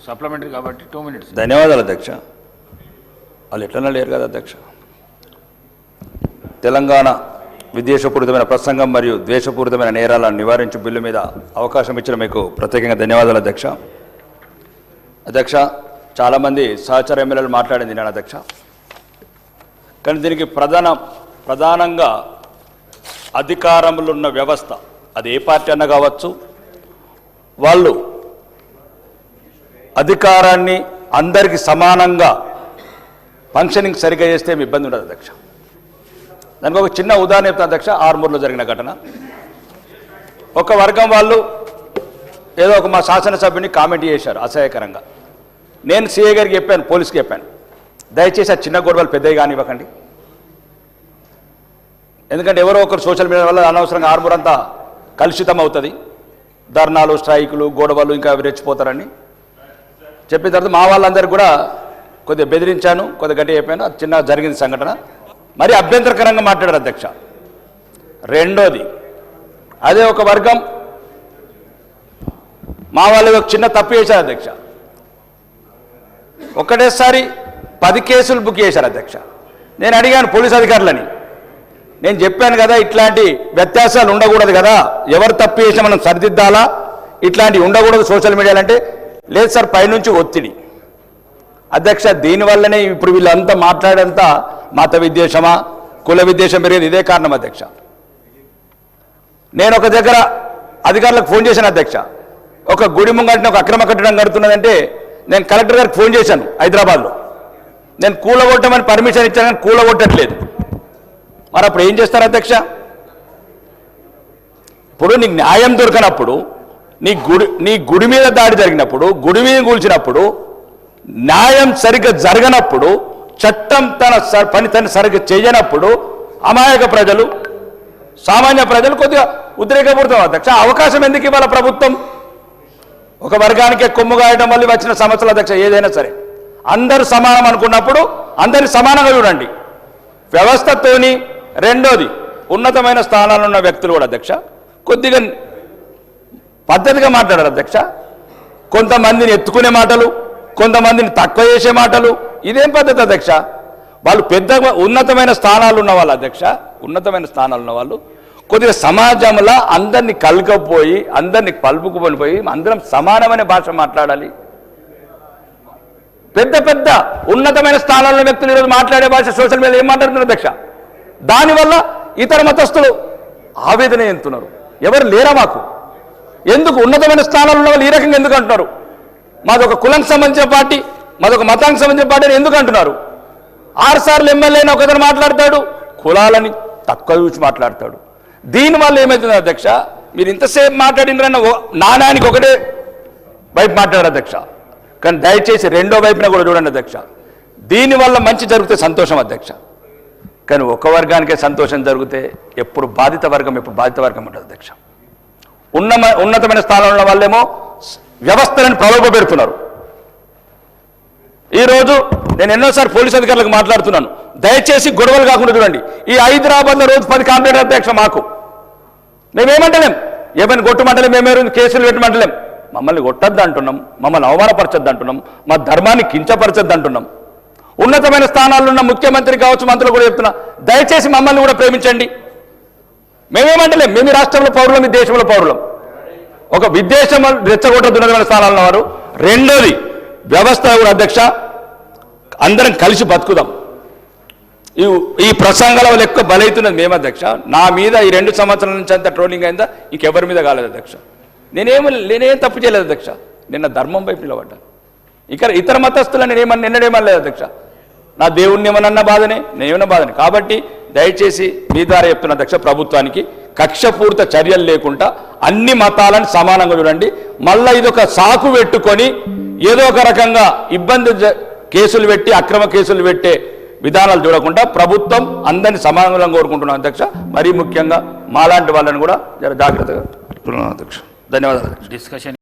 Supplementary కాబట్టి 2 minutes. ధన్యవాదాలు అధ్యక్ష. వాళ్ళు ఎట్లన్నా లేరు కదా అధ్యక్ష. తెలంగాణ విద్వేషపూరితమైన ప్రసంగం మరియు ద్వేషపూరితమైన నేరాలను నివారించే బిల్లు మీద అవకాశం ఇచ్చిన మీకు ప్రత్యేకంగా ధన్యవాదాలు అధ్యక్ష. అధ్యక్ష, చాలామంది సహచర ఎమ్మెల్యేలు మాట్లాడింది నేను అధ్యక్ష. కానీ దీనికి ప్రధానంగా అధికారంలో ఉన్న వ్యవస్థ, అది ఏ పార్టీ అన్నా కావచ్చు, వాళ్ళు అధికారాన్ని అందరికీ సమానంగా ఫంక్షనింగ్ సరిగ్గా చేస్తే ఏమి ఇబ్బంది ఉండదు అధ్యక్ష. దానికి ఒక చిన్న ఉదాహరణ చెప్తాను అధ్యక్ష. ఆర్మూర్లో జరిగిన ఘటన. ఒక వర్గం వాళ్ళు ఏదో ఒక మా శాసనసభ్యుని కామెంట్ చేశారు అసహ్యకరంగా. నేను సిఐ గారికి చెప్పాను, పోలీస్కి చెప్పాను, దయచేసి ఆ చిన్న గొడవలు పెద్దవి కానివ్వకండి. ఎందుకంటే ఎవరో ఒకరు సోషల్ మీడియా వల్ల అనవసరంగా ఆర్మూర్ అంతా కలుషితం అవుతుంది, ధర్నాలు, స్ట్రైకులు, గొడవలు ఇంకా రెచ్చిపోతారని చెప్పిన తర్వాత మా వాళ్ళందరికీ కూడా కొద్దిగా బెదిరించాను, కొద్దిగా గట్టి చెప్పాను. అది చిన్న జరిగింది సంఘటన. మరి అభ్యంతరకరంగా మాట్లాడారు అధ్యక్ష. రెండోది, అదే ఒక వర్గం మా వాళ్ళు ఒక చిన్న తప్పు చేశారు అధ్యక్ష. ఒకటేసారి 10 కేసులు బుక్ చేశారు అధ్యక్ష. నేను అడిగాను పోలీస్ అధికారులని, నేను చెప్పాను కదా ఇట్లాంటి వ్యత్యాసాలు ఉండకూడదు కదా, ఎవరు తప్పు చేసినా మనం సరిదిద్దాలా, ఇట్లాంటివి ఉండకూడదు సోషల్ మీడియాలో అంటే, లేదు సార్ పైనుంచి ఒత్తిడి. అధ్యక్ష, దీనివల్లనే ఇప్పుడు వీళ్ళంతా మాట్లాడేంత మత విద్వేషమా, కుల విద్వేషం పెరిగేది ఇదే కారణం అధ్యక్ష. నేను ఒక దగ్గర అధికారులకు ఫోన్ చేశాను అధ్యక్ష. ఒక గుడి ముంగంటే ఒక అక్రమ కట్టడం కడుతున్నదంటే నేను కలెక్టర్ గారికి ఫోన్ చేశాను హైదరాబాద్లో. నేను కూలగొట్టమని పర్మిషన్ ఇచ్చాను కానీ కూలగొట్టట్లేదు. మరి అప్పుడు ఏం చేస్తారు అధ్యక్ష? ఇప్పుడు నీకు న్యాయం దొరకనప్పుడు, నీ గుడి మీద దాడి జరిగినప్పుడు, గుడి మీద కూల్చినప్పుడు, న్యాయం సరిగ్గా జరగనప్పుడు, చట్టం తన పని సరిగ్గా చేయనప్పుడు అమాయక ప్రజలు, సామాన్య ప్రజలు కొద్దిగా ఉద్రేకపడుతాం అధ్యక్ష. అవకాశం ఎందుకు ఇవ్వాలి ప్రభుత్వం? ఒక వర్గానికే కొమ్ము గాయడం వల్ల వచ్చిన సమస్యలు అధ్యక్ష. ఏదైనా సరే అందరూ సమానం అనుకున్నప్పుడు అందరినీ సమానంగా చూడండి వ్యవస్థతోని. రెండోది, ఉన్నతమైన స్థానాల్లో ఉన్న వ్యక్తులు కూడా అధ్యక్ష కొద్దిగా పద్ధతిగా మాట్లాడారు అధ్యక్ష. కొంతమందిని ఎత్తుకునే మాటలు, కొంతమందిని తక్కువ చేసే మాటలు, ఇదేం పద్ధతి అధ్యక్ష? వాళ్ళు పెద్దగా ఉన్నతమైన స్థానాలు ఉన్న వాళ్ళు అధ్యక్ష, ఉన్నతమైన స్థానాలు ఉన్న వాళ్ళు కొద్దిగా సమాజంలో అందరినీ కలుకపోయి, అందరినీ కలుపుకుపోయి అందరం సమానమైన భాష మాట్లాడాలి. పెద్ద పెద్ద ఉన్నతమైన స్థానాల్లో వ్యక్తులు ఈరోజు మాట్లాడే భాష సోషల్ మీడియా ఏం మాట్లాడుతున్నారు అధ్యక్ష? దానివల్ల ఇతర మతస్థులు ఆవేదన చెందుతున్నారు. ఎవరు లేరా మాకు? ఎందుకు ఉన్నతమైన స్థానాలు ఉన్న వాళ్ళు ఈ రకంగా ఎందుకు అంటున్నారు? మాదొక కులానికి సంబంధించిన పార్టీ, మాదొక మతానికి సంబంధించిన పార్టీ అని ఎందుకు అంటున్నారు? 6 సార్లు ఎమ్మెల్యేని ఒకతను మాట్లాడతాడు, కులాలని తక్కువ చూసి మాట్లాడతాడు. దీనివల్ల ఏమవుతుంది అధ్యక్ష? మీరు ఇంతసేపు మాట్లాడినరన్న నాణానికి ఒకటే వైపు మాట్లాడారు అధ్యక్ష, కానీ దయచేసి రెండో వైపున కూడా చూడండి అధ్యక్ష. దీనివల్ల మంచి జరిగితే సంతోషం అధ్యక్ష, కానీ ఒక వర్గానికే సంతోషం జరిగితే ఎప్పుడు బాధిత వర్గం ఉంటుంది అధ్యక్ష. ఉన్నతమైన స్థానంలో ఉన్న వాళ్ళేమో వ్యవస్థలను ప్రలోభపెడుతున్నారు. ఈరోజు నేను ఎన్నోసార్లు పోలీస్ అధికారులకు మాట్లాడుతున్నాను, దయచేసి గొడవలు కాకుండా చూడండి. ఈ హైదరాబాద్లో రోజు 10 కంప్లైంట్ అధ్యక్ష. మేమేమంటలేం, ఏమైనా కొట్టమంటలేం, మేమేమైనా కేసులు పెట్టమంటలేం. మమ్మల్ని కొట్టద్దు అంటున్నాం, మమ్మల్ని అవమానపరచద్దు అంటున్నాం, మా ధర్మాన్ని కించపరచద్దు అంటున్నాం. ఉన్నతమైన స్థానాల్లో ఉన్న ముఖ్యమంత్రి కావచ్చు, మంత్రులు కూడా చెప్తున్నా, దయచేసి మమ్మల్ని కూడా ప్రేమించండి. మేమేమంటలేం, మేము ఈ రాష్ట్రంలో పౌరులం, ఈ దేశంలో పౌరులం. ఒక విద్వేషం రెచ్చగొట్టద్దు ఉన్నతమైన స్థానాల్లో ఉన్నవారు. రెండోది, వ్యవస్థ కూడా అధ్యక్ష అందరం కలిసి బతుకుదాం. ఈ ప్రసంగాల వల్ల ఎక్కువ బలవుతున్నది మేము అధ్యక్ష. నా మీద ఈ 2 సంవత్సరాల నుంచి అంత ట్రోలింగ్ అయిందా, ఇంకెవరి మీద కాలేదు అధ్యక్ష. నేనేం తప్పు చేయలేదు అధ్యక్ష. నిన్న ధర్మం వైపు నిలబడ్డాను. ఇతర మతస్థులని నిన్నడేమనలేదు అధ్యక్ష. నా దేవుణ్ణి ఏమన్నా బాధనే, నేనేమన్నా బాధనే. కాబట్టి దయచేసి మీ ద్వారా చెప్తున్న అధ్యక్ష, ప్రభుత్వానికి కక్షపూరిత చర్యలు లేకుండా అన్ని మతాలను సమానంగా చూడండి. మళ్ళీ ఇదొక సాకు పెట్టుకొని ఏదో ఒక రకంగా ఇబ్బంది కేసులు పెట్టి అక్రమ కేసులు పెట్టే విధానాలు చూడకుండా ప్రభుత్వం అందరినీ సమానంగా కోరుకుంటున్నాం అధ్యక్ష. మరీ ముఖ్యంగా మాలాంటి వాళ్ళని కూడా జాగ్రత్తగా అధ్యక్ష. ధన్యవాదాలు. డిస్కషన్